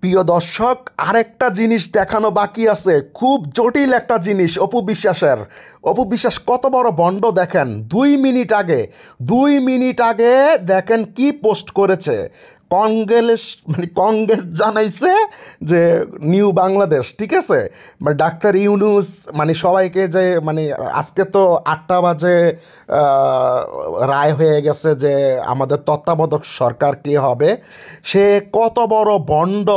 প্রিয় দর্শক, আরেকটা জিনিস দেখানো বাকি আছে, খুব জটিল একটা জিনিস। অপু বিশ্বাস কত বড় ভণ্ড দেখেন। 2 মিনিট আগে দেখেন কি পোস্ট করেছে। কংগ্রেস জানাইছে যে নিউ বাংলাদেশ, ঠিক আছে, মানে ডাক্তার ইউনূস, মানে সবাইকে যে মানে আজকে তো 8টা বাজে রায় হয়ে গেছে যে আমাদের তত্ত্বাবধায়ক সরকার কে হবে। সে কত বড় ভণ্ড!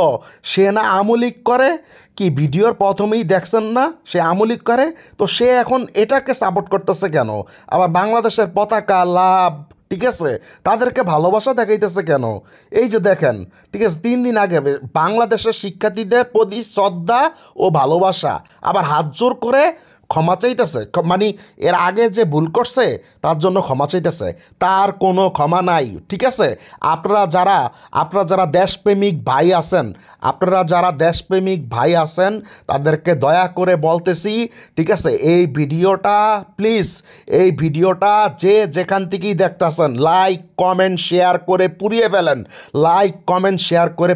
সে না আমলিক করে, কি ভিডিওর প্রথমেই দেখছেন না, সে আমলিক করে। তো সে এখন এটাকে সাপোর্ট করতেছে কেন? আবার বাংলাদেশের পতাকা লাভ, ঠিক আছে, তাদেরকে ভালোবাসা দেখাইতেছে কেন? এই যে দেখেন, ঠিক আছে, 3 দিন আগে বাংলাদেশের শিক্ষার্থীদের প্রতি শ্রদ্ধা ও ভালোবাসা, আবার হাত জোর করে ক্ষমা চাইতেছে। মানে এর আগে যে ভুল করছে তার জন্য ক্ষমা চাইতেছে, তার কোনো ক্ষমা নাই, ঠিক আছে। আপনারা যারা দেশপ্রেমিক ভাই আছেন তাদেরকে দয়া করে বলতেছি, ঠিক আছে, এই ভিডিওটা যে যেখান থেকেই দেখতেছেন লাইক কমেন্ট শেয়ার করে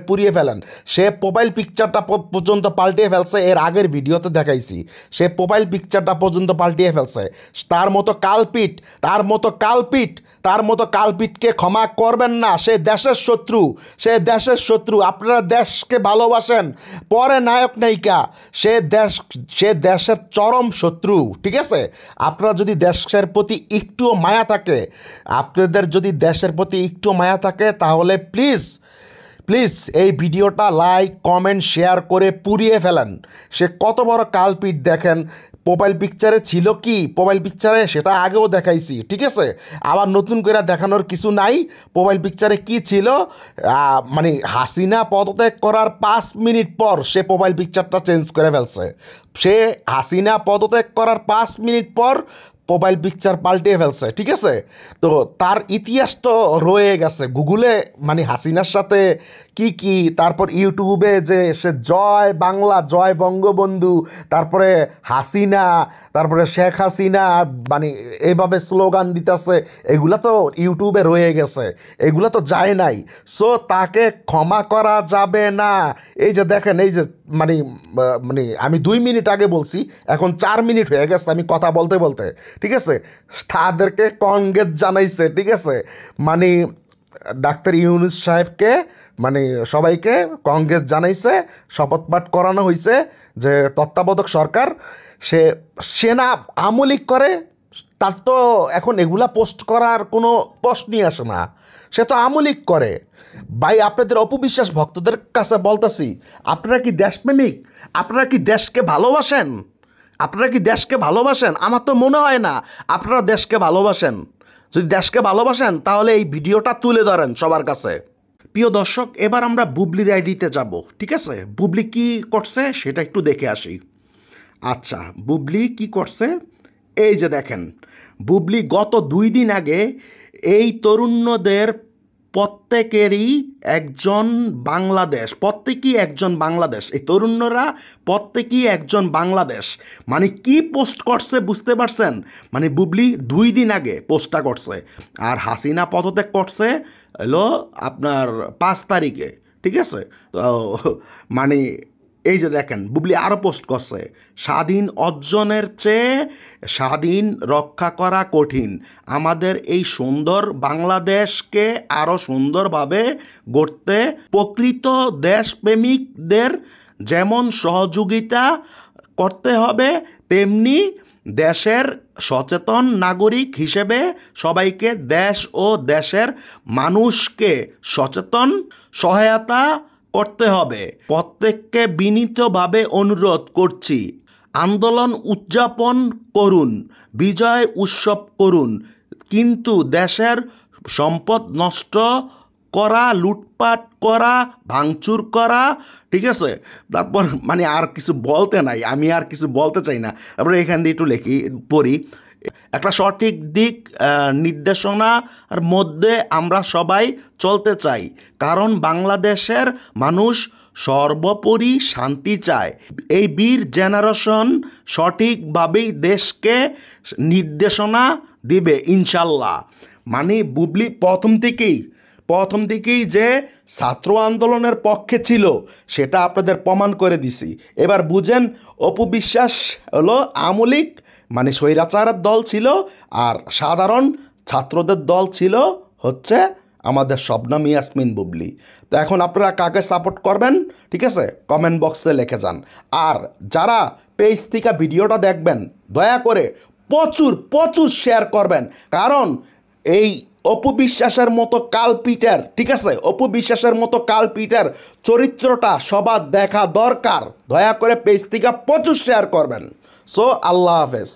পুড়িয়ে ফেলেন। সে প্রোফাইল পিকচারটা পর্যন্ত পাল্টিয়ে ফেলছে, এর আগের ভিডিওতে দেখাইছি। সে প্রোফাইল পিকচারটা পর্যন্ত পাল্টিয়ে ফেলছে। তার মতো কালপিটকে ক্ষমা করবেন না। সে দেশের শত্রু। আপনারা দেশকে ভালোবাসেন, পরে নায়ক নায়িকা। সে দেশের চরম শত্রু, ঠিক আছে। আপনারা যদি দেশের প্রতি একটুও মায়া থাকে, তাহলে প্লিজ এই ভিডিওটা লাইক কমেন্ট শেয়ার করে পুড়িয়ে ফেলেন। সে কত বড় কালপিট দেখেন। প্রোফাইল পিকচারে ছিল কি, সেটা আগেও দেখাইছি, ঠিক আছে। আবার নতুন করে দেখানোর কিছু নাই। প্রোফাইল পিকচারে কি ছিল, মানে হাসিনা পদত্যাগ করার 5 মিনিট পর সে প্রোফাইল পিকচারটা চেঞ্জ করে ফেলছে। হাসিনা পদত্যাগ করার 5 মিনিট পর প্রোফাইল পিকচার পাল্টিয়ে ফেলছে, ঠিক আছে। তো তার ইতিহাস তো রয়ে গেছে গুগলে, মানে হাসিনার সাথে কি তারপর ইউটিউবে যে সে জয় বাংলা, জয় বঙ্গবন্ধু, তারপরে হাসিনা, তারপরে শেখ হাসিনা, মানে এইভাবে স্লোগান দিতেছে, এগুলা তো ইউটিউবে রয়ে গেছে, এগুলা তো যায় নাই। সো তাকে ক্ষমা করা যাবে না। এই যে দেখেন, এই যে মানে আমি 2 মিনিট আগে বলছি, এখন 4 মিনিট হয়ে গেছে আমি কথা বলতে, ঠিক আছে। তাদেরকে কংগ্রেস জানাইছে, ঠিক আছে, মানে ডাক্তার ইউনূস সাহেবকে, মানে সবাইকে কংগ্রেস জানাইছে, শপথ পাঠ করানো হয়েছে যে তত্ত্বাবধায়ক সরকার সে না আমলিক করে, তার তো এখন এগুলা পোস্ট করার কোনো প্রশ্নই আসে না। সে তো আমলিক করে। ভাই, আপনাদের অপবিশ্বাস ভক্তদের কাছে বলতেছি, আপনারা কি দেশপ্রেমিক? আপনারা কি দেশকে ভালোবাসেন? আমার তো মনে হয় না আপনারা দেশকে ভালোবাসেন। যদি দেশকে ভালোবাসেন তাহলে এই ভিডিওটা তুলে ধরেন সবার কাছে। প্রিয় দর্শক, এবার আমরা বুবলির আইডিতে যাব, ঠিক আছে। বুবলি কি করছে সেটা একটু দেখে আসি। আচ্ছা, বুবলি কি করছে, এই যে দেখেন, বুবলি গত 2 দিন আগে এই তরুণদের প্রত্যেকেই একজন বাংলাদেশ, এই তরুণরা প্রত্যেকেই একজন বাংলাদেশ, মানে কি পোস্ট করছে বুঝতে পারছেন। মানে বুবলি 2 দিন আগে পোস্টটা করছে, আর হাসিনা পদত্যাগ করছে হলো আপনার 5 তারিখে, ঠিক আছে। তো মানে এই যে দেখেন, বুবলি আরও পোস্ট করছে, স্বাধীন অর্জনের চেয়ে স্বাধীন রক্ষা করা কঠিন। আমাদের এই সুন্দর বাংলাদেশকে আরও সুন্দরভাবে গড়তে প্রকৃত দেশপ্রেমিকদের যেমন সহযোগিতা করতে হবে, তেমনি দেশের সচেতন নাগরিক হিসেবে সবাইকে দেশ ও দেশের মানুষকে সহায়তা করতে হবে। প্রত্যেককে বিনীতভাবে অনুরোধ করছি, আন্দোলন উদযাপন করুন, বিজয় উৎসব করুন, কিন্তু দেশের সম্পদ নষ্ট করা, লুটপাট করা, ভাঙচুর করা, ঠিক আছে। তারপর মানে আর কিছু বলতে নাই, আমি আর কিছু বলতে চাই না। তারপরে এখান দিয়ে একটু পড়ি, একটা সঠিক দিক নির্দেশনার মধ্যে আমরা সবাই চলতে চাই, কারণ বাংলাদেশের মানুষ সর্বোপরি শান্তি চায়। এই বীর জেনারেশন সঠিকভাবেই দেশকে নির্দেশনা দিবে ইনশাল্লাহ। মানে বুবলি প্রথম দিকেই যে ছাত্র আন্দোলনের পক্ষে ছিল সেটা আপনাদের প্রমাণ করে দিছি। এবার বুঝেন, অপু বিশ্বাস হলো আমলিক মানে স্বৈরাচারের দল ছিল, আর সাধারণ ছাত্রদের দল ছিল হচ্ছে আমাদের শবনম ইয়াসমিন বুবলি। তো এখন আপনারা কাকে সাপোর্ট করবেন, ঠিক আছে, কমেন্ট বক্সে লিখে যান। আর যারা পেজ থেকে ভিডিওটা দেখবেন দয়া করে প্রচুর প্রচুর শেয়ার করবেন, কারণ এই অপু বিশ্বাসের মতো কালপিটের, ঠিক আছে, অপু বিশ্বাসের মতো কালপিটের চরিত্রটা সবার দেখা দরকার। দয়া করে পেজ থেকে প্রচুর শেয়ার করবেন। সো আল্লাহ হাফেজ।